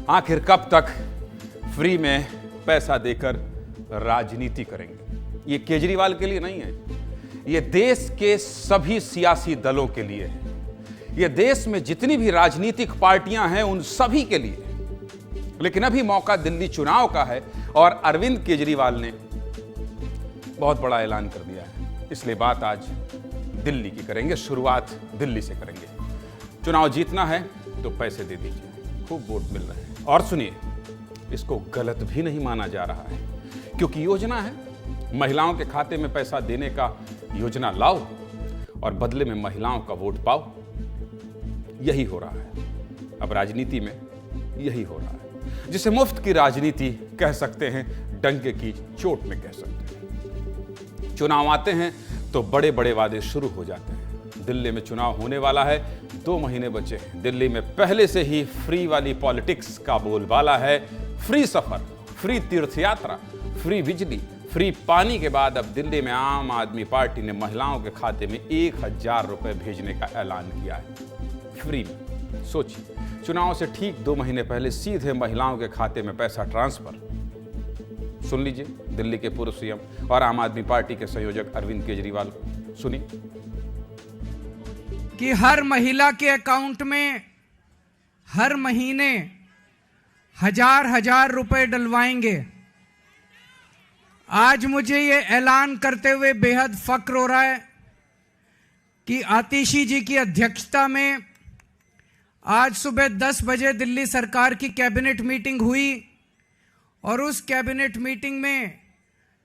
आखिर कब तक फ्री में पैसा देकर राजनीति करेंगे? ये केजरीवाल के लिए नहीं है, ये देश के सभी सियासी दलों के लिए है। ये देश में जितनी भी राजनीतिक पार्टियां हैं उन सभी के लिए। लेकिन अभी मौका दिल्ली चुनाव का है और अरविंद केजरीवाल ने बहुत बड़ा ऐलान कर दिया है, इसलिए बात आज दिल्ली की करेंगे। शुरुआत दिल्ली से करेंगे। चुनाव जीतना है तो पैसे दे दीजिए, खूब वोट मिल रहे हैं। और सुनिए, इसको गलत भी नहीं माना जा रहा है, क्योंकि योजना है, महिलाओं के खाते में पैसा देने का योजना लाओ और बदले में महिलाओं का वोट पाओ। यही हो रहा है अब राजनीति में, यही हो रहा है जिसे मुफ्त की राजनीति कह सकते हैं, डंके की चोट में कह सकते हैं। चुनाव आते हैं तो बड़े बड़े वादे शुरू हो जाते हैं। दिल्ली में चुनाव होने वाला है, 2 महीने बचे हैं। दिल्ली में पहले से ही फ्री वाली पॉलिटिक्स का बोलबाला है। फ्री सफर, फ्री तीर्थ यात्रा, फ्री बिजली, फ्री पानी के बाद अब दिल्ली में आम आदमी पार्टी ने महिलाओं के खाते में 1000 रुपए भेजने का ऐलान किया है, फ्री में। सोचिए, चुनाव से ठीक 2 महीने पहले सीधे महिलाओं के खाते में पैसा ट्रांसफर। सुन लीजिए दिल्ली के पूर्व सीएम और आम आदमी पार्टी के संयोजक अरविंद केजरीवाल, सुनिए कि हर महिला के अकाउंट में हर महीने 1000 रुपए डलवाएंगे। आज मुझे ये ऐलान करते हुए बेहद फक्र हो रहा है कि आतिशी जी की अध्यक्षता में आज सुबह 10 बजे दिल्ली सरकार की कैबिनेट मीटिंग हुई और उस कैबिनेट मीटिंग में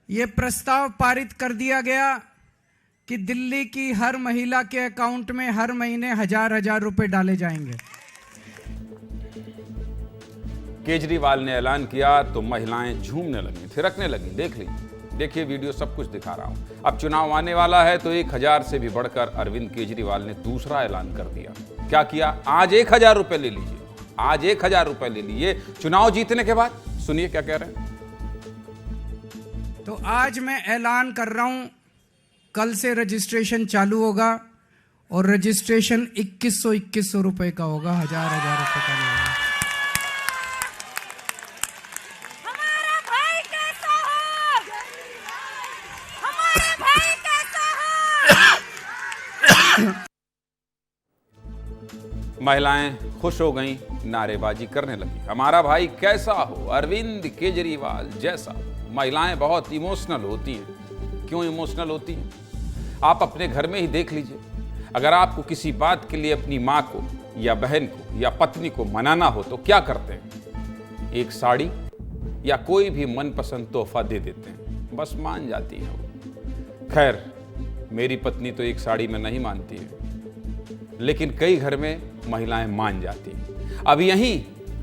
ये प्रस्ताव पारित कर दिया गया कि दिल्ली की हर महिला के अकाउंट में हर महीने 1000 रुपए डाले जाएंगे। केजरीवाल ने ऐलान किया तो महिलाएं झूमने लगी, थिरकने लगी। देख लीजिए, देखिए वीडियो, सब कुछ दिखा रहा हूं। अब चुनाव आने वाला है तो 1000 से भी बढ़कर अरविंद केजरीवाल ने दूसरा ऐलान कर दिया। क्या किया? आज 1000 रुपए ले लीजिए, आज 1000 रुपए ले लीजिए चुनाव जीतने के बाद। सुनिए क्या कह रहे हैं। तो आज मैं ऐलान कर रहा हूं, कल से रजिस्ट्रेशन चालू होगा और रजिस्ट्रेशन 2100 रुपए का होगा, 1000 रुपए का नहीं होगा। हमारा भाई कैसा हो? हमारा भाई कैसा हो? महिलाएं खुश हो गईं, नारेबाजी करने लगी, हमारा भाई कैसा हो, अरविंद केजरीवाल जैसा। महिलाएं बहुत इमोशनल होती हैं। क्यों इमोशनल होती हैं? आप अपने घर में ही देख लीजिए। अगर आपको किसी बात के लिए अपनी माँ को या बहन को या पत्नी को मनाना हो तो क्या करते हैं? एक साड़ी या कोई भी मनपसंद तोहफा दे देते हैं, बस मान जाती है वो। खैर, मेरी पत्नी तो एक साड़ी में नहीं मानती है, लेकिन कई घर में महिलाएं मान जाती हैं। अब यही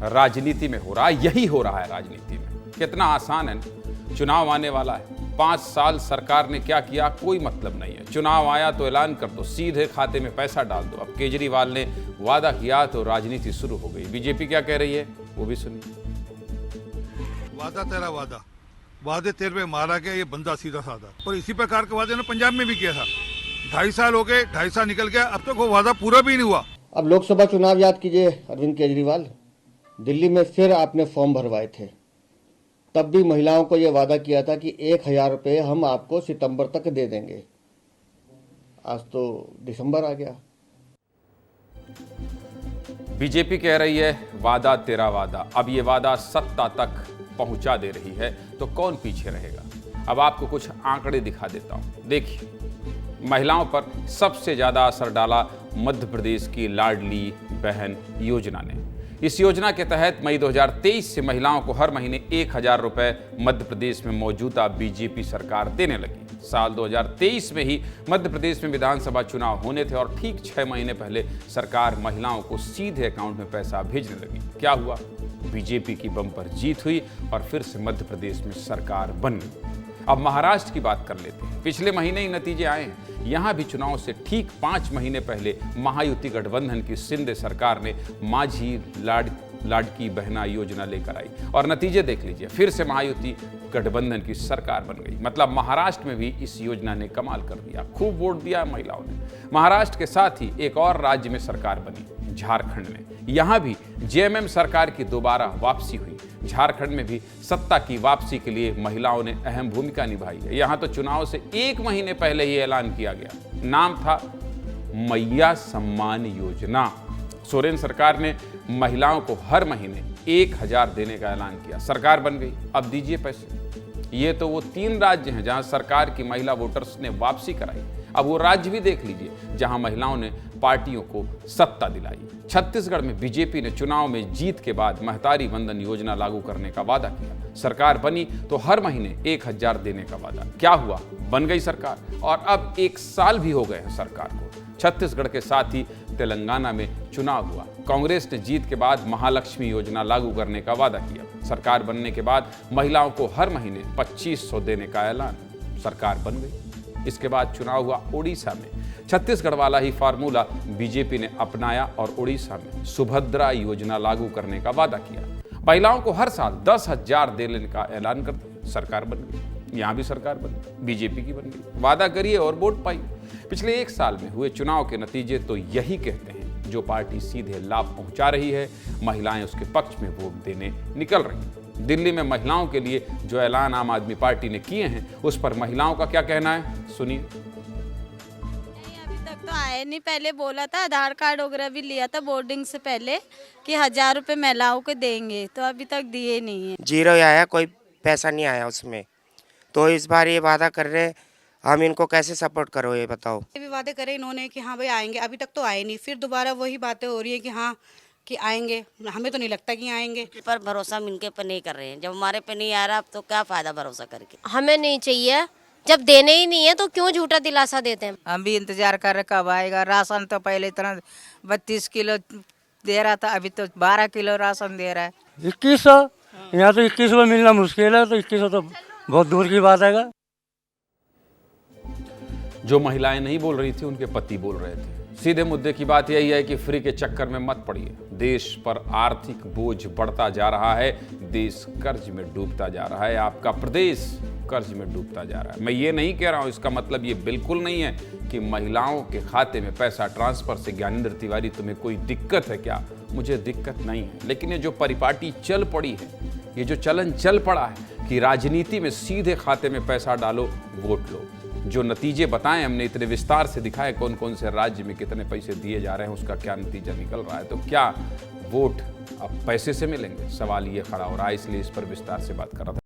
राजनीति में हो रहा है, यही हो रहा है राजनीति में। कितना आसान है ना? चुनाव आने वाला है, 5 साल सरकार ने क्या किया कोई मतलब नहीं है। चुनाव आया तो ऐलान कर दो, सीधे खाते में पैसा डाल दो। अब केजरीवाल ने वादा किया तो राजनीति शुरू हो गई। बीजेपी क्या कह रही है वो भी सुनिए। वादा तेरा वादा, वादे तेरे पे मारा गया, ये बंदा सीधा साधा। और इसी प्रकार के वादे ने पंजाब में भी किया था। 2.5 साल हो गए, 2.5 साल निकल गया, अब तक वो वादा पूरा भी नहीं हुआ। अब लोकसभा चुनाव याद कीजिए अरविंद केजरीवाल, दिल्ली में फिर आपने फॉर्म भरवाए थे। तब भी महिलाओं को यह वादा किया था कि 1000 रुपये हम आपको सितंबर तक दे देंगे। आज तो दिसंबर आ गया। बीजेपी कह रही है वादा तेरा वादा। अब ये वादा सत्ता तक पहुंचा दे रही है तो कौन पीछे रहेगा? अब आपको कुछ आंकड़े दिखा देता हूं। देखिए, महिलाओं पर सबसे ज्यादा असर डाला मध्य प्रदेश की लाडली बहन योजना ने। इस योजना के तहत मई 2023 से महिलाओं को हर महीने 1000 रुपए मध्य प्रदेश में मौजूदा बीजेपी सरकार देने लगी। साल 2023 में ही मध्य प्रदेश में विधानसभा चुनाव होने थे और ठीक 6 महीने पहले सरकार महिलाओं को सीधे अकाउंट में पैसा भेजने लगी। क्या हुआ? बीजेपी की बम्पर जीत हुई और फिर से मध्य प्रदेश में सरकार बन गई। अब महाराष्ट्र की बात कर लेते हैं। पिछले महीने ही नतीजे आए हैं। यहां भी चुनाव से ठीक 5 महीने पहले महायुति गठबंधन की शिंदे सरकार ने माझी लाडकी बहना योजना लेकर आई और नतीजे देख लीजिए, फिर से महायुति गठबंधन की सरकार बन गई। मतलब महाराष्ट्र में भी इस योजना ने कमाल कर दिया, खूब वोट दिया महिलाओं ने। महाराष्ट्र के साथ ही एक और राज्य में सरकार बनी, झारखंड में। यहां भी जेएमएम सरकार की दोबारा वापसी हुई। झारखंड में भी सत्ता की वापसी के लिए महिलाओं ने अहम भूमिका निभाई है। यहां तो चुनाव से 1 महीने पहले ही ऐलान किया गया, नाम था मैया सम्मान योजना। सोरेन सरकार ने महिलाओं को हर महीने 1000 देने का ऐलान किया। सरकार बन गई, अब दीजिए पैसे। ये तो वो 3 राज्य हैं जहां सरकार की महिला वोटर्स ने वापसी कराई। अब वो राज्य भी देख लीजिए जहां महिलाओं ने पार्टियों को सत्ता दिलाई। छत्तीसगढ़ में बीजेपी ने चुनाव में जीत के बाद महतारी वंदन योजना लागू करने का वादा किया। सरकार बनी तो हर महीने 1000 देने का वादा। क्या हुआ? बन गई सरकार और अब 1 साल भी हो गए हैं सरकार को। छत्तीसगढ़ के साथ ही तेलंगाना में चुनाव हुआ। कांग्रेस ने जीत के बाद महालक्ष्मी योजना लागू करने का वादा किया। सरकार बनने के बाद महिलाओं को हर महीने 2500 देने का ऐलान। सरकार बन गई। इसके बाद चुनाव हुआ उड़ीसा में। छत्तीसगढ़ वाला ही फार्मूला बीजेपी ने अपनाया और उड़ीसा में सुभद्रा योजना लागू करने का वादा किया। महिलाओं को हर साल 10,000 देने का ऐलान कर दिया। सरकार बन गई। यहां भी सरकार बन गई, बीजेपी की बन गई। वादा करिए और वोट पाइए। पिछले 1 साल में हुए चुनाव के नतीजे तो यही कहते हैं। जो पार्टी सीधे लाभ पहुंचा रही है, महिलाएं उसके पक्ष में वोट देने निकल रही हैं। दिल्ली में महिलाओं के लिए जो ऐलान आम आदमी पार्टी ने किए हैं, उस पर महिलाओं का क्या कहना है, सुनिए। अभी तक तो आए नहीं। पहले बोला था, आधार कार्ड वगैरह भी लिया था बोर्डिंग से पहले कि 1000 रुपये महिलाओं को देंगे, तो अभी तक दिए नहीं है। 0 आया, कोई पैसा नहीं आया उसमें। तो इस बार ये वादा कर रहे हैं, हम इनको कैसे सपोर्ट करो, ये बताओ। ये भी वादे करे इन्होंने कि हाँ भाई आएंगे, अभी तक तो आए नहीं। फिर दोबारा वही बातें हो रही है कि हाँ कि आएंगे। हमें तो नहीं लगता कि आएंगे। पर भरोसा हम इनके पे नहीं कर रहे हैं। जब हमारे पे नहीं आ रहा, अब तो क्या फायदा भरोसा करके। हमें नहीं चाहिए। जब देने ही नहीं है तो क्यों झूठा दिलासा देते हैं। हम भी इंतजार कर रहे कब आएगा। राशन तो पहले इतना 32 किलो दे रहा था, अभी तो 12 किलो राशन दे रहा है। 2100 यहाँ तो 2100 मिलना मुश्किल है, तो 2100 तो बहुत दूर की बात है। जो महिलाएं नहीं बोल रही थी, उनके पति बोल रहे थे। सीधे मुद्दे की बात यही है कि फ्री के चक्कर में मत पड़िए। देश पर आर्थिक बोझ बढ़ता जा रहा है, देश कर्ज में डूबता जा रहा है, आपका प्रदेश कर्ज में डूबता जा रहा है। मैं ये नहीं कह रहा हूं, इसका मतलब ये बिल्कुल नहीं है कि महिलाओं के खाते में पैसा ट्रांसफर से ज्ञानेंद्र तिवारी तुम्हें कोई दिक्कत है क्या? मुझे दिक्कत नहीं है, लेकिन ये जो परिपाटी चल पड़ी है, ये जो चलन चल पड़ा है कि राजनीति में सीधे खाते में पैसा डालो, वोट लो। जो नतीजे बताएं हमने, इतने विस्तार से दिखाए कौन कौन से राज्य में कितने पैसे दिए जा रहे हैं, उसका क्या नतीजा निकल रहा है। तो क्या वोट अब पैसे से मिलेंगे? सवाल ये खड़ा हो रहा है, इसलिए इस पर विस्तार से बात कर रहा था।